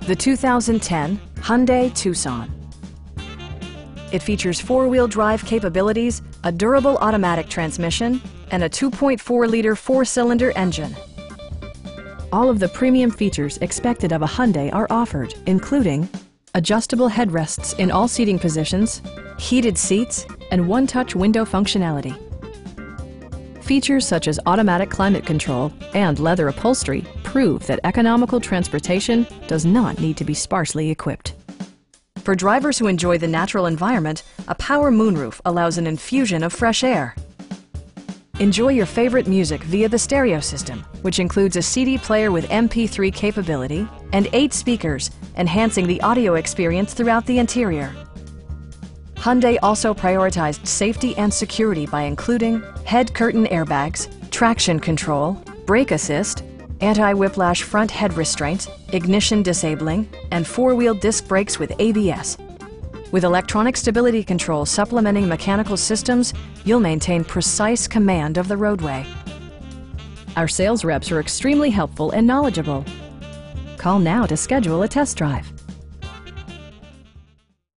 the 2010 Hyundai Tucson. It features four-wheel drive capabilities, a durable automatic transmission, and a 2.4-liter four-cylinder engine. All of the premium features expected of a Hyundai are offered, including adjustable headrests in all seating positions, heated seats, and one-touch window functionality. Features such as automatic climate control and leather upholstery prove that economical transportation does not need to be sparsely equipped. For drivers who enjoy the natural environment, a power moonroof allows an infusion of fresh air. Enjoy your favorite music via the stereo system, which includes a CD player with MP3 capability and 8 speakers, enhancing the audio experience throughout the interior. Hyundai also prioritized safety and security by including head curtain airbags, traction control, brake assist, anti-whiplash front head restraints, ignition disabling, and four-wheel disc brakes with ABS. With electronic stability control supplementing mechanical systems, you'll maintain precise command of the roadway. Our sales reps are extremely helpful and knowledgeable. Call now to schedule a test drive.